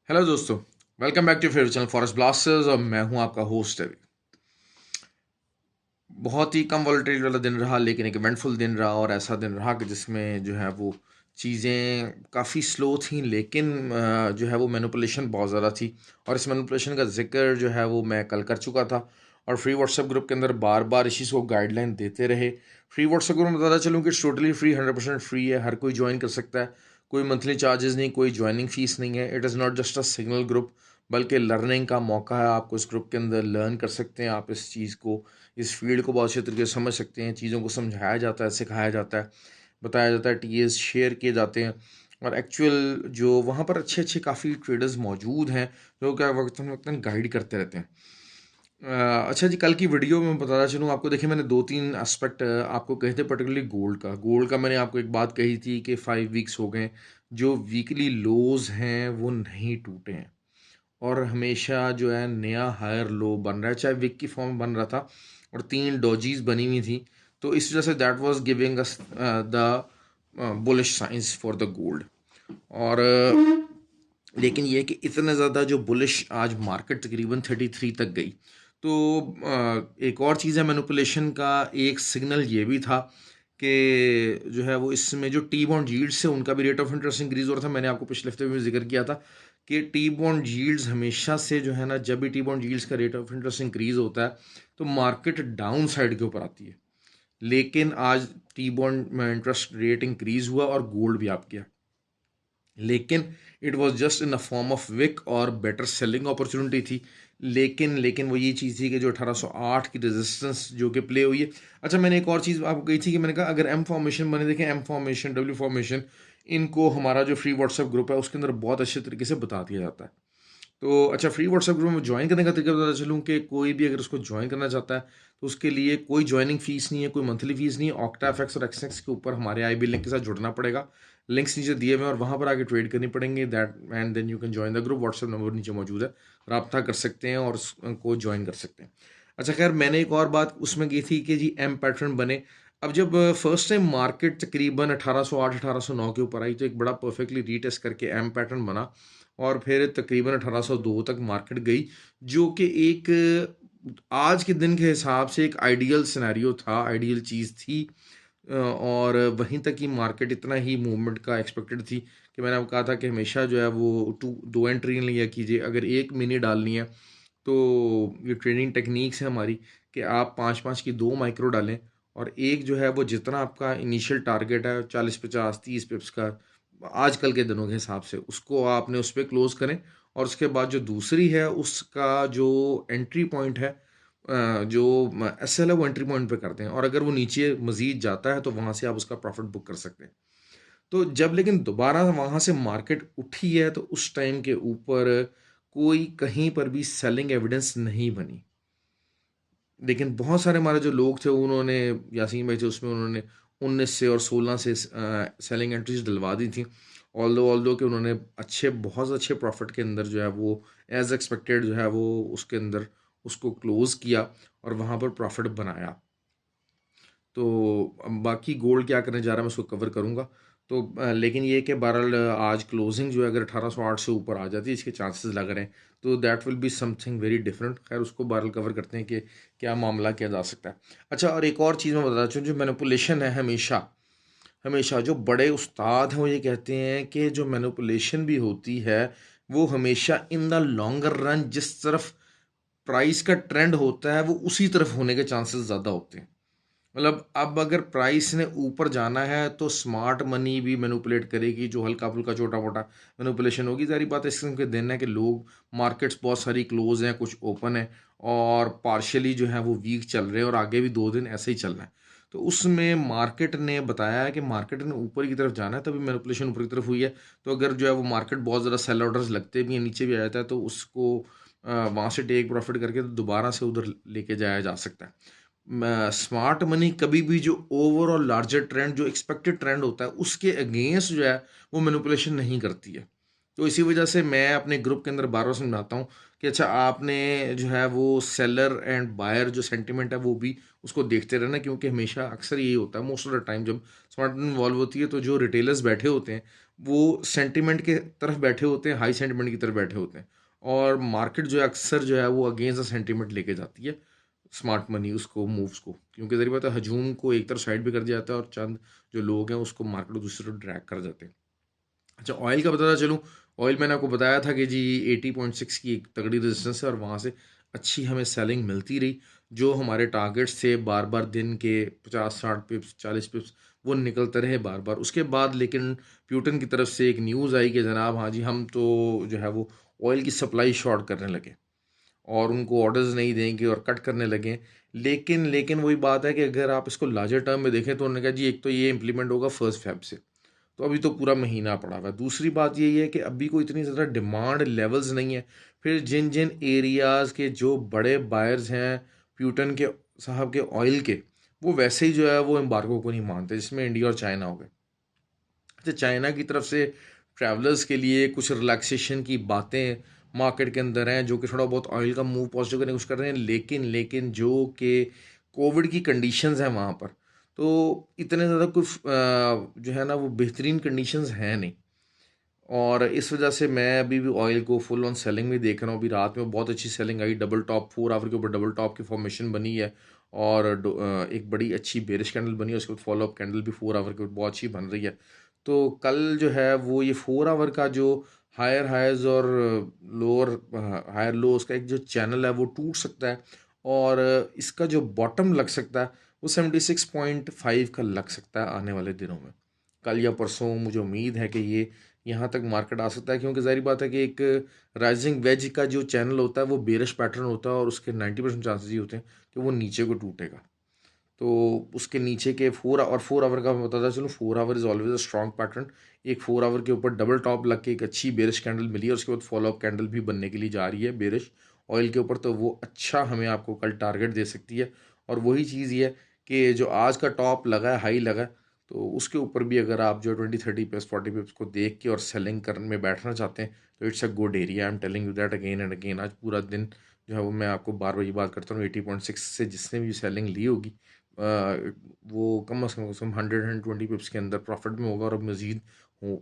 Hello दोस्तों। Welcome back to favourite channel Forest Blasters और मैं हूं आपका होस्ट अभी। बहुत ही कम वॉलेटिलिटी वाला दिन रहा, लेकिन एक इवेंटफुल दिन रहा और ऐसा दिन रहा कि जिसमें जो है वो चीज़ें काफ़ी स्लो थी, लेकिन जो है वो मैनिपुलेशन बहुत ज़्यादा थी। और इस मैनिपुलेशन का जिक्र जो है वो मैं कल कर चुका था और फ्री व्हाट्सएप ग्रुप के अंदर बार बार इस चीज़ को गाइडलाइन देते रहे। फ्री व्हाट्सएप ग्रुप में बताता चलूँ कि टोटली फ्री, 100% फ्री है, हर कोई ज्वाइन कर सकता है। कोई मंथली चार्जेस नहीं, कोई ज्वाइनिंग फीस नहीं है। It is not just a signal group, बल्कि लर्निंग का मौका है। आपको इस ग्रुप के अंदर लर्न कर सकते हैं, आप इस चीज़ को, इस फील्ड को बहुत अच्छे तरीके से समझ सकते हैं। चीज़ों को समझाया जाता है, सिखाया जाता है, बताया जाता है, टीएस शेयर किए जाते हैं। और एक्चुअल जो वहाँ पर अच्छे अच्छे काफ़ी ट्रेडर्स मौजूद हैं जो क्या वक्तन वक्तन गाइड करते रहते हैं। अच्छा जी, कल की वीडियो में बताना चलूँ आपको, देखिए मैंने दो तीन एस्पेक्ट आपको कहे थे, पर्टिकुलरली गोल्ड का मैंने आपको एक बात कही थी कि 5 वीक्स हो गए, जो वीकली लोज हैं वो नहीं टूटे हैं और हमेशा जो है नया हायर लो बन रहा है, चाहे विक की फॉर्म में बन रहा था और तीन डॉजीज बनी हुई थी। तो इस वजह say that was giving us the bullish science for the gold. और लेकिन ये कि इतना ज़्यादा जो बुलिश आज मार्केट तकरीबन 33 तक गई। तो एक और चीज़ है मैनिपुलेशन का, एक सिग्नल ये भी था कि जो है वो इसमें जो टी बॉन्ड यील्ड्स से उनका भी रेट ऑफ इंटरेस्ट इंक्रीज हो रहा था। मैंने आपको पिछले हफ्ते में जिक्र किया था कि टी बॉन्ड यील्ड्स हमेशा से जो है ना, जब भी टी बॉन्ड यील्ड्स का रेट ऑफ इंटरेस्ट इंक्रीज होता है तो मार्केट डाउन साइड के ऊपर आती है। लेकिन आज टी बॉन्ड में इंटरेस्ट रेट इंक्रीज हुआ और गोल्ड भी आप गया, लेकिन it was just in a form of wick और बेटर सेलिंग अपॉर्चुनिटी थी। लेकिन वो ये चीज़ थी कि जो 1808 की रेजिस्टेंस जो कि प्ले हुई है। अच्छा, मैंने एक और चीज़ आपको कही थी कि मैंने कहा अगर एम फॉर्मेशन बने, देखें एम फॉर्मेशन, डब्ल्यू फॉर्मेशन, इनको हमारा जो फ्री व्हाट्सएप ग्रुप है उसके अंदर बहुत अच्छे तरीके से बता दिया जाता है। तो अच्छा, फ्री व्हाट्सएप ग्रुप में ज्वाइन करने का तरीका बताता चलूँ कि कोई भी अगर उसको ज्वाइन करना चाहता है तो उसके लिए कोई ज्वाइनिंग फीस नहीं है, कोई मंथली फीस नहीं है। ऑक्टा एफएक्स और एक्सएक्स के ऊपर हमारे IB लिंक के साथ जुड़ना पड़ेगा। लिंक्स नीचे दिए हुए हैं और वहाँ पर आके ट्रेड करनी पड़ेंगे, that and then you can join the group. WhatsApp number नीचे मौजूद है, रब्ता कर सकते हैं और उसको ज्वाइन कर सकते हैं। अच्छा खैर, मैंने एक और बात उसमें की थी कि जी एम पैटर्न बने। अब जब फर्स्ट टाइम मार्केट तकरीबन 1808 1809 के ऊपर आई तो एक बड़ा परफेक्टली रीटेस्ट करके एम पैटर्न बना और फिर तकरीबन 1802 तक मार्केट गई, जो कि एक आज के दिन के हिसाब से एक आइडियल सिनेरियो था, आइडियल चीज़ थी। और वहीं तक ही मार्केट इतना ही मूवमेंट का एक्सपेक्टेड थी कि मैंने आपको कहा था कि हमेशा जो है वो दो एंट्री लिया कीजिए। अगर एक मिनी डालनी है तो ये ट्रेडिंग टेक्निक्स है हमारी कि आप पाँच पाँच की दो माइक्रो डालें और एक जो है वो जितना आपका इनिशियल टारगेट है 40 50 30 पिप्स का आजकल के दिनों के हिसाब से, उसको आपने उस पर क्लोज करें। और उसके बाद जो दूसरी है उसका जो एंट्री पॉइंट है, जो SL है, वो एंट्री पॉइंट पे करते हैं और अगर वो नीचे मजीद जाता है तो वहाँ से आप उसका प्रॉफिट बुक कर सकते हैं। तो जब लेकिन दोबारा वहाँ से मार्केट उठी है तो उस टाइम के ऊपर कोई कहीं पर भी सेलिंग एविडेंस नहीं बनी। लेकिन बहुत सारे हमारे जो लोग थे उन्होंने, यासीन भाई थे उसमें, उन्होंने 19 से और 16 से सेलिंग एंट्रीज डलवा दी थी। ऑल्दो कि उन्होंने बहुत अच्छे प्रॉफिट के अंदर जो है वो एज एक्सपेक्टेड जो है वो उसके अंदर उसको क्लोज किया और वहाँ पर प्रॉफिट बनाया। तो बाकी गोल्ड क्या करने जा रहा है मैं उसको कवर करूँगा। तो लेकिन ये कि बहरहाल आज क्लोजिंग जो है अगर 1808 से ऊपर आ जाती है, इसके चांसेस लग रहे हैं, तो that will be something very different. खैर उसको बहरहाल कवर करते हैं कि क्या मामला किया जा सकता है। अच्छा, और एक और चीज़ मैं बताना चाहूँ, जो मैनिपुलेशन है हमेशा हमेशा जो बड़े उस्ताद हैं वो ये कहते हैं कि जो मैनिपुलेशन भी होती है वो हमेशा इन द लॉन्गर रन जिस तरफ प्राइस का ट्रेंड होता है वो उसी तरफ होने के चांसेस ज़्यादा होते हैं। मतलब अब अगर प्राइस ने ऊपर जाना है तो स्मार्ट मनी भी मैनिपुलेट करेगी, जो हल्का फुल्का छोटा मोटा मैनिपुलेशन होगी। सारी बात इस किस्म के दिन है कि लोग, मार्केट्स बहुत सारी क्लोज हैं, कुछ ओपन है और पार्शियली जो है वो वीक चल रहे हैं और आगे भी 2 दिन ऐसे ही चलना है। तो उसमें मार्केट ने बताया है कि मार्केट ने ऊपर की तरफ जाना है, तभी मैनिपुलेशन ऊपर की तरफ हुई है। तो अगर जो है वो मार्केट बहुत ज़्यादा सेल ऑर्डर्स लगते भी हैं, नीचे भी आ जाता है, तो उसको वहाँ से टेक प्रॉफिट करके तो दोबारा से उधर लेके जाया जा सकता है। स्मार्ट मनी कभी भी जो ओवरऑल लार्जर ट्रेंड, जो एक्सपेक्टेड ट्रेंड होता है, उसके अगेंस्ट जो है वो मैनिपुलेशन नहीं करती है। तो इसी वजह से मैं अपने ग्रुप के अंदर बार बार समझाता हूँ कि अच्छा आपने जो है वो सेलर एंड बायर जो सेंटिमेंट है वो भी उसको देखते रहना, क्योंकि हमेशा अक्सर यही होता है मोस्ट ऑफ द टाइम जब स्मार्ट इन्वॉल्व होती है तो जो रिटेलर्स बैठे होते हैं वो सेंटिमेंट के तरफ बैठे होते हैं, हाई सेंटिमेंट की तरफ बैठे होते हैं, और मार्केट जो है अक्सर जो है वो अगेंस्ट द सेंटिमेंट लेके जाती है स्मार्ट मनी उसको मूव्स को, क्योंकि जरिए बात है हजूम को एक तरफ साइड भी कर दिया जाता है और चंद जो लोग हैं उसको मार्केट दूसरी तरफ ड्रैग कर जाते हैं। अच्छा, ऑयल का बताता चलूँ। ऑयल मैंने आपको बताया था कि जी 80.6 की एक तगड़ी रेजिस्टेंस है और वहाँ से अच्छी हमें सेलिंग मिलती रही। जो हमारे टारगेट्स थे बार बार दिन के 50-60 पिप्स 40 पिप्स वो निकलते रहे बार बार। उसके बाद लेकिन प्यूटन की तरफ से एक न्यूज़ आई कि जनाब हाँ जी हम तो जो है वो ऑयल की सप्लाई शॉर्ट करने लगे और उनको ऑर्डर्स नहीं देंगे और कट करने लगे। लेकिन वही बात है कि अगर आप इसको लार्जर टर्म में देखें तो उन्होंने कहा जी एक तो ये इम्प्लीमेंट होगा 1 फ़ेब से, तो अभी तो पूरा महीना पड़ा हुआ है। दूसरी बात यही है कि अभी कोई इतनी ज़्यादा डिमांड लेवल्स नहीं है। फिर जिन जिन एरियाज़ के जो बड़े बायर्स हैं प्यूटन के साहब के ऑयल के, वो वैसे ही जो है वो एम्बार्गो को नहीं मानते, जिसमें इंडिया और चाइना हो गए। अच्छा, चाइना की तरफ से ट्रैवलर्स के लिए कुछ रिलैक्सेशन की बातें मार्केट के अंदर हैं जो कि थोड़ा बहुत ऑयल का मूव पॉजिटिव करने की कोशिश कर रहे हैं, लेकिन जो कि कोविड की कंडीशंस हैं वहाँ पर, तो इतने ज़्यादा कुछ जो है ना वो बेहतरीन कंडीशंस हैं नहीं। और इस वजह से मैं अभी भी ऑयल को फुल ऑन सेलिंग में देख रहा हूँ। अभी रात में बहुत अच्छी सेलिंग आई, डबल टॉप 4 आवर के ऊपर डबल टॉप की फॉर्मेशन बनी है और एक बड़ी अच्छी बेरिश कैंडल बनी है, उसके बाद फॉलो अप कैंडल भी 4 आवर के ऊपर बहुत अच्छी बन रही है। तो कल जो है वो ये 4 आवर का जो हायर हाइज और लोअर हायर लोस का एक जो चैनल है वो टूट सकता है, और इसका जो बॉटम लग सकता है वो 76.5 का लग सकता है आने वाले दिनों में। कल या परसों मुझे उम्मीद है कि ये यहाँ तक मार्केट आ सकता है, क्योंकि ज़ाहिर बात है कि एक राइजिंग वेज का जो चैनल होता है वो बेरिश पैटर्न होता है और उसके 90% चांसेस ये होते हैं कि वो नीचे को टूटेगा। तो उसके नीचे के 4 आवर का मैं बताता चलूँ, 4 our is always a strong pattern. एक 4 आवर के ऊपर डबल टॉप लग के एक अच्छी बेरिश कैंडल मिली है, उसके बाद फॉलो अप कैंडल भी बनने के लिए जा रही है बेरिश ऑयल के ऊपर, तो वो अच्छा हमें आपको कल टारगेट दे सकती है। और वही चीज़ ये है कि जो आज का टॉप लगा है, हाई लगा है, तो उसके ऊपर भी अगर आप जो 20-30 पिप्स 40 पिप्स को देख के और सेलिंग करने में बैठना चाहते हैं तो it's a good area. I am telling you that again and again. आज पूरा दिन जो है वो मैं आपको बार बार ये बात करता हूँ, 80.6 से जिसने भी सेलिंग ली होगी वो कम से कम 120 पिप्स के अंदर प्रॉफिट में होगा, और अब मज़ीद हो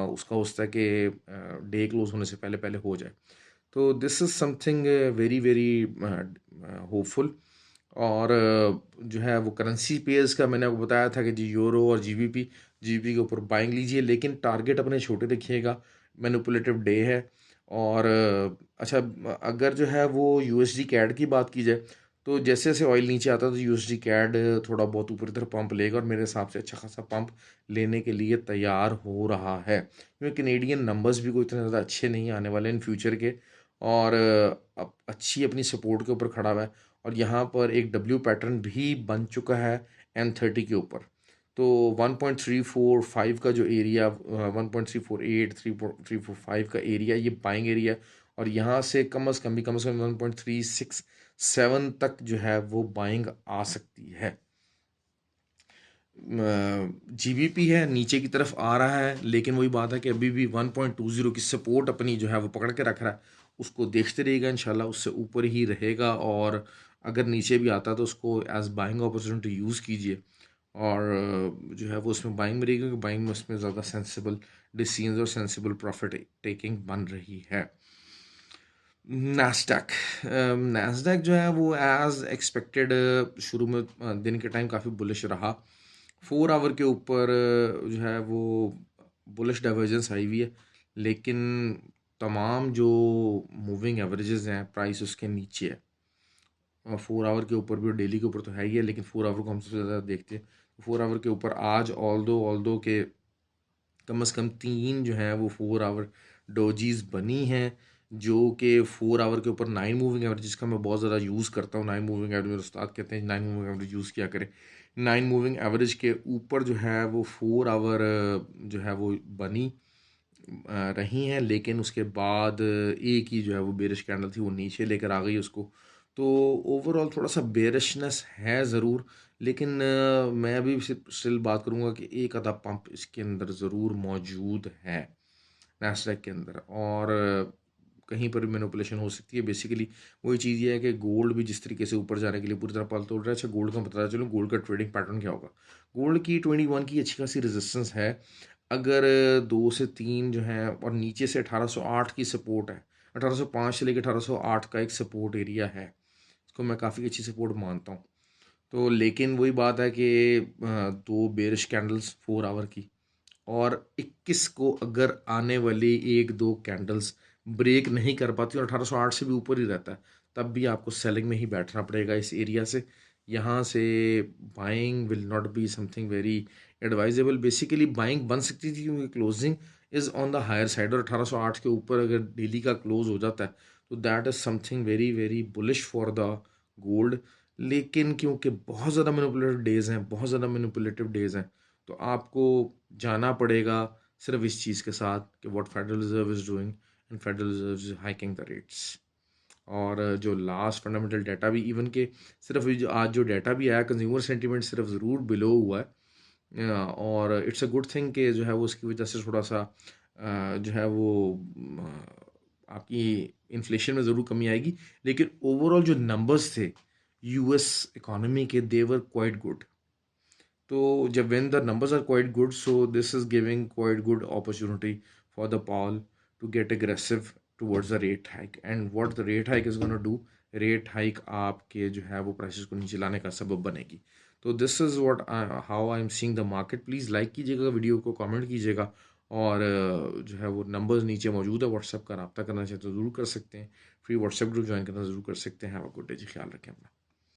उसका होता है कि डे क्लोज होने से पहले पहले हो जाए। तो this is something very very hopeful. और जो है वो करेंसी पेयर्स का मैंने आपको बताया था कि जी यूरो और जीबीपी के ऊपर बाइंग लीजिए, लेकिन टारगेट अपने छोटे रखिएगा। मैनिपुलेटिव डे है। और अच्छा, अगर जो है वो यूएसडी कैड की बात की जाए तो जैसे जैसे ऑयल नीचे आता है तो यूएसडी कैड थोड़ा बहुत ऊपर की तरफ पंप लेगा, और मेरे हिसाब से अच्छा खासा पंप लेने के लिए तैयार हो रहा है, क्योंकि कैनेडियन नंबर्स भी कोई इतने ज़्यादा अच्छे नहीं आने वाले इन फ्यूचर के। और अब अच्छी अपनी सपोर्ट के ऊपर खड़ा हुआ है, और यहाँ पर एक डब्ल्यू पैटर्न भी बन चुका है M30 के ऊपर। तो 1.345 का जो एरिया 1.348 3.345 का एरिया ये बाइंग एरिया है, और यहाँ से कम से कम 1.367 तक जो है वो बाइंग आ सकती है। जीबीपी है नीचे की तरफ आ रहा है, लेकिन वही बात है कि अभी भी 1.20 की सपोर्ट अपनी जो है वो पकड़ के रख रहा है। उसको देखते रहिएगा, इंशाल्लाह उससे ऊपर ही रहेगा, और अगर नीचे भी आता है तो उसको एज बाइंग अपॉर्चुनिटी यूज़ कीजिए। और जो है वो उसमें बाइंग में रहेगी, क्योंकि बाइंग में उसमें ज़्यादा सेंसिबल डिसीजंस और सेंसिबल प्रॉफिट टेकिंग बन रही है। नैस्डैक नैस्डैक जो है वो एज एक्सपेक्टेड शुरू में दिन के टाइम काफ़ी बुलिश रहा। 4 आवर के ऊपर जो है वो बुलिश डाइवर्जेंस आई हुई है, लेकिन तमाम जो मूविंग एवरेजेस हैं प्राइस उसके नीचे है। 4 आवर के ऊपर भी और डेली के ऊपर तो है ही है, लेकिन 4 आवर को हम सबसे ज़्यादा देखते हैं। 4 आवर के ऊपर आज ऑल दो के कम से कम 3 जो हैं वो 4 आवर डोजीज बनी हैं, जो कि 4 आवर के ऊपर 9 मूविंग एवरेज, जिसका मैं बहुत ज़्यादा यूज़ करता हूँ। 9 मूविंग एवरेज मेरे उस्ताद कहते हैं 9 मूविंग एवरेज यूज़ किया करें। 9 मूविंग एवरेज के ऊपर जो है वो 4 आवर जो है वो बनी रही हैं, लेकिन उसके बाद एक ही जो है वो बेरिश कैंडल थी वो नीचे लेकर आ गई उसको। तो ओवरऑल थोड़ा सा बेरिशनेस है ज़रूर, लेकिन मैं अभी स्टिल बात करूँगा कि एक आधा पंप इसके अंदर ज़रूर मौजूद है। नैस्डैक के अंदर, और कहीं पर भी मैनिपुलेशन हो सकती है। बेसिकली वही चीज़ ये है कि गोल्ड भी जिस तरीके से ऊपर जाने के लिए पूरी तरह पल तोड़ रहा है। अच्छा, गोल्ड का पता चलो, गोल्ड का ट्रेडिंग पैटर्न क्या होगा। गोल्ड की 21 की अच्छी खासी रेजिस्टेंस है। अगर 2 से 3 जो है, और नीचे से 1808 की सपोर्ट है। 1805 से लेकर 1808 का एक सपोर्ट एरिया है, इसको मैं काफ़ी अच्छी सपोर्ट मानता हूँ। तो लेकिन वही बात है कि 2 बेरिश कैंडल्स 4 आवर की, और 21 को अगर आने वाली 1-2 कैंडल्स ब्रेक नहीं कर पाती और 1808 से भी ऊपर ही रहता है, तब भी आपको सेलिंग में ही बैठना पड़ेगा इस एरिया से। यहाँ से buying will not be something very advisable. Basically buying बन सकती थी क्योंकि closing is on the higher side, और 1808 के ऊपर अगर डेली का क्लोज हो जाता है तो that is something very very bullish for the gold. लेकिन क्योंकि बहुत ज़्यादा मैनिपुलेटिव डेज़ हैं, बहुत ज़्यादा मैनिपुलेटिव डेज़ हैं, तो आपको जाना पड़ेगा सिर्फ इस चीज़ के साथ कि what federal reserve is doing, and federal reserve is hiking the rates. और जो लास्ट फंडामेंटल डाटा भी, इवन के सिर्फ ये जो आज जो डाटा भी आया, कंज्यूमर सेंटीमेंट सिर्फ ज़रूर बिलो हुआ है, और इट्स अ गुड थिंग कि जो है वो उसकी वजह से थोड़ा सा जो है वो आपकी इन्फ्लेशन में ज़रूर कमी आएगी। लेकिन ओवरऑल जो नंबर्स थे यूएस इकोनॉमी के, दे वर क्वाइट गुड। तो जब when the numbers are quite good, so this is giving quite good opportunity for the Powell to get aggressive towards the rate hike. And what the rate hike is going to do, rate hike आपके जो है वो prices को नीचे लाने का सबब बनेगी। तो this is what how I am seeing the market. Please like कीजिएगा वीडियो को, कमेंट कीजिएगा, और जो है वो नंबर्स नीचे मौजूद है। व्हाट्सएप का रब्ता करना चाहे तो ज़रूर कर सकते हैं, फ्री व्हाट्सएप ग्रुप ज्वाइन करना ज़रूर कर सकते हैं। हैव अ गुड डे जी, ख्याल रखें अपना।